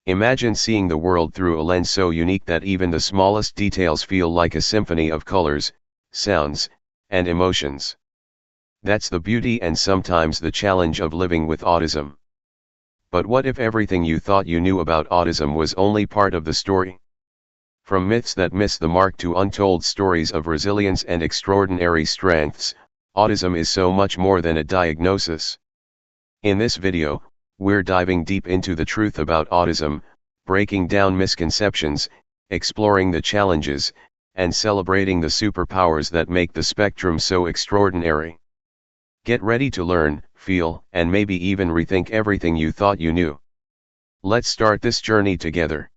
Imagine seeing the world through a lens so unique that even the smallest details feel like a symphony of colors, sounds, and emotions. That's the beauty and sometimes the challenge of living with autism. But what if everything you thought you knew about autism was only part of the story? From myths that miss the mark to untold stories of resilience and extraordinary strengths, autism is so much more than a diagnosis. In this video, we're diving deep into the truth about autism, breaking down misconceptions, exploring the challenges, and celebrating the superpowers that make the spectrum so extraordinary. Get ready to learn, feel, and maybe even rethink everything you thought you knew. Let's start this journey together.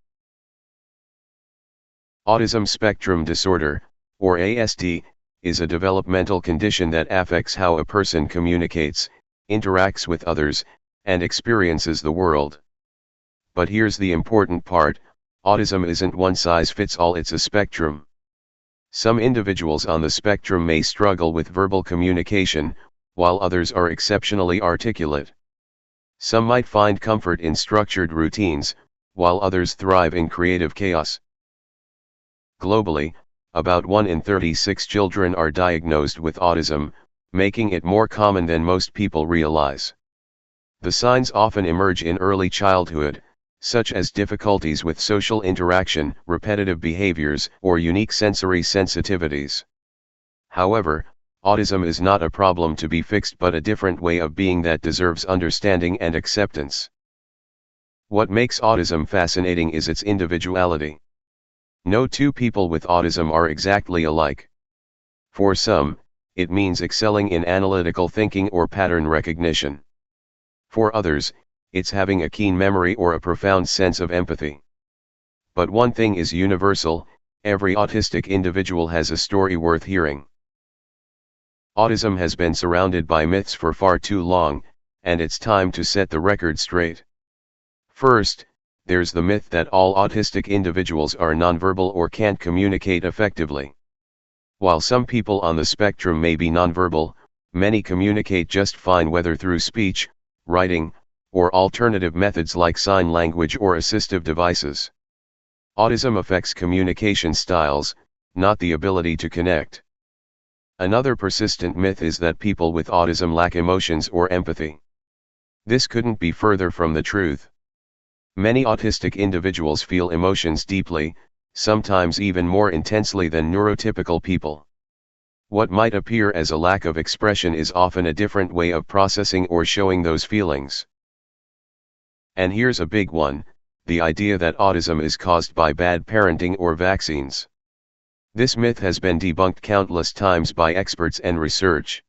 Autism spectrum disorder, or ASD, is a developmental condition that affects how a person communicates, interacts with others, and experiences the world. But here's the important part: autism isn't one size fits all, it's a spectrum. Some individuals on the spectrum may struggle with verbal communication, while others are exceptionally articulate. Some might find comfort in structured routines, while others thrive in creative chaos. Globally, about 1 in 36 children are diagnosed with autism, making it more common than most people realize. The signs often emerge in early childhood, such as difficulties with social interaction, repetitive behaviors, or unique sensory sensitivities. However, autism is not a problem to be fixed but a different way of being that deserves understanding and acceptance. What makes autism fascinating is its individuality. No two people with autism are exactly alike. For some, it means excelling in analytical thinking or pattern recognition. For others, it's having a keen memory or a profound sense of empathy. But one thing is universal: every autistic individual has a story worth hearing. Autism has been surrounded by myths for far too long, and it's time to set the record straight. First, there's the myth that all autistic individuals are nonverbal or can't communicate effectively. While some people on the spectrum may be nonverbal, many communicate just fine, whether through speech, writing, or alternative methods like sign language or assistive devices. Autism affects communication styles, not the ability to connect. Another persistent myth is that people with autism lack emotions or empathy. This couldn't be further from the truth. Many autistic individuals feel emotions deeply, sometimes even more intensely than neurotypical people. What might appear as a lack of expression is often a different way of processing or showing those feelings. And here's a big one: the idea that autism is caused by bad parenting or vaccines. This myth has been debunked countless times by experts and research.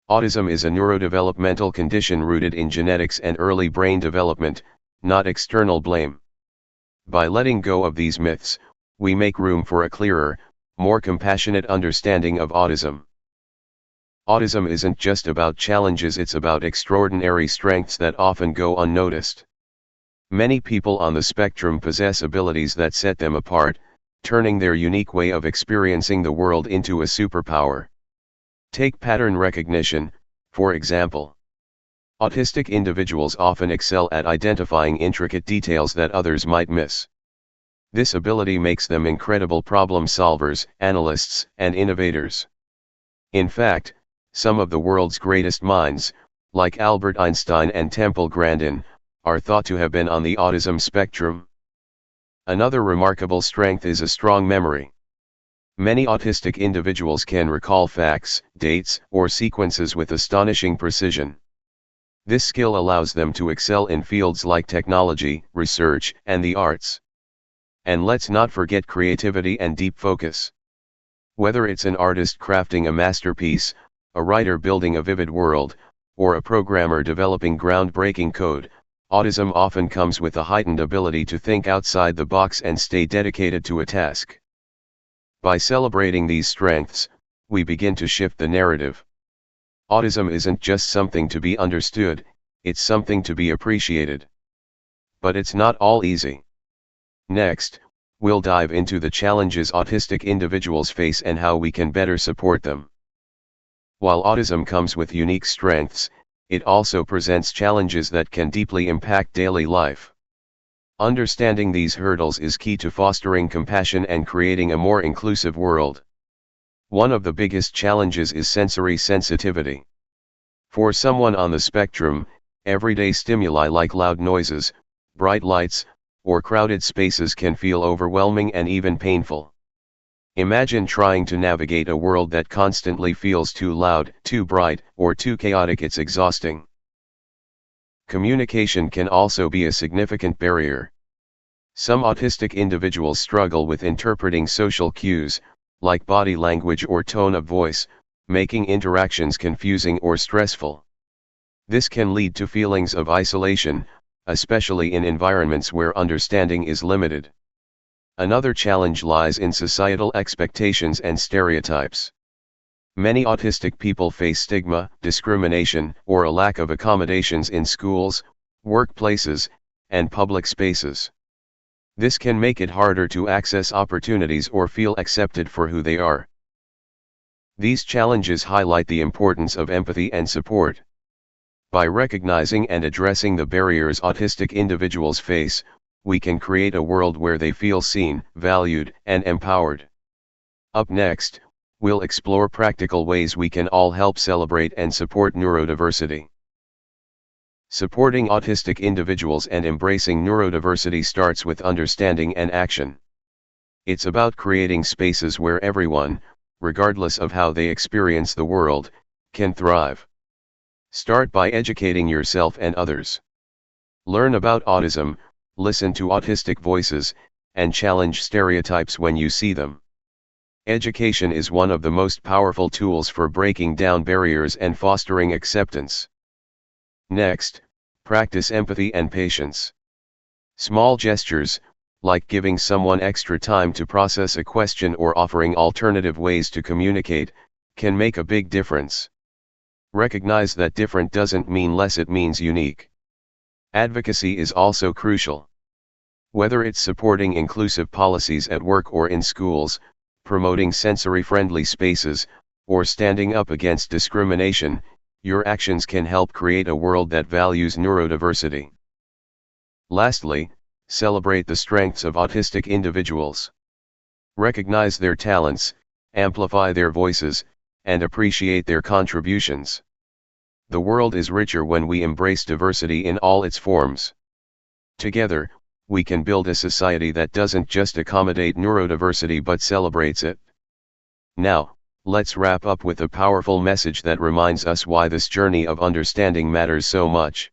Autism is a neurodevelopmental condition rooted in genetics and early brain development, not external blame. By letting go of these myths, we make room for a clearer, more compassionate understanding of autism. Autism isn't just about challenges, it's about extraordinary strengths that often go unnoticed. Many people on the spectrum possess abilities that set them apart, turning their unique way of experiencing the world into a superpower. Take pattern recognition, for example. Autistic individuals often excel at identifying intricate details that others might miss. This ability makes them incredible problem solvers, analysts, and innovators. In fact, some of the world's greatest minds, like Albert Einstein and Temple Grandin, are thought to have been on the autism spectrum. Another remarkable strength is a strong memory. Many autistic individuals can recall facts, dates, or sequences with astonishing precision. This skill allows them to excel in fields like technology, research, and the arts. And let's not forget creativity and deep focus. Whether it's an artist crafting a masterpiece, a writer building a vivid world, or a programmer developing groundbreaking code, autism often comes with a heightened ability to think outside the box and stay dedicated to a task. By celebrating these strengths, we begin to shift the narrative. Autism isn't just something to be understood, it's something to be appreciated. But it's not all easy. Next, we'll dive into the challenges autistic individuals face and how we can better support them. While autism comes with unique strengths, it also presents challenges that can deeply impact daily life. Understanding these hurdles is key to fostering compassion and creating a more inclusive world. One of the biggest challenges is sensory sensitivity. For someone on the spectrum, everyday stimuli like loud noises, bright lights, or crowded spaces can feel overwhelming and even painful. Imagine trying to navigate a world that constantly feels too loud, too bright, or too chaotic. It's exhausting. Communication can also be a significant barrier. Some autistic individuals struggle with interpreting social cues, like body language or tone of voice, making interactions confusing or stressful. This can lead to feelings of isolation, especially in environments where understanding is limited. Another challenge lies in societal expectations and stereotypes. Many autistic people face stigma, discrimination, or a lack of accommodations in schools, workplaces, and public spaces. This can make it harder to access opportunities or feel accepted for who they are. These challenges highlight the importance of empathy and support. By recognizing and addressing the barriers autistic individuals face, we can create a world where they feel seen, valued, and empowered. Up next, we'll explore practical ways we can all help celebrate and support neurodiversity. Supporting autistic individuals and embracing neurodiversity starts with understanding and action. It's about creating spaces where everyone, regardless of how they experience the world, can thrive. Start by educating yourself and others. Learn about autism, listen to autistic voices, and challenge stereotypes when you see them. Education is one of the most powerful tools for breaking down barriers and fostering acceptance. Next, practice empathy and patience. Small gestures, like giving someone extra time to process a question or offering alternative ways to communicate, can make a big difference. Recognize that different doesn't mean less, it means unique. Advocacy is also crucial. Whether it's supporting inclusive policies at work or in schools, promoting sensory-friendly spaces, or standing up against discrimination, your actions can help create a world that values neurodiversity. Lastly, celebrate the strengths of autistic individuals. Recognize their talents, amplify their voices, and appreciate their contributions. The world is richer when we embrace diversity in all its forms. Together, we can build a society that doesn't just accommodate neurodiversity but celebrates it. Now, let's wrap up with a powerful message that reminds us why this journey of understanding matters so much.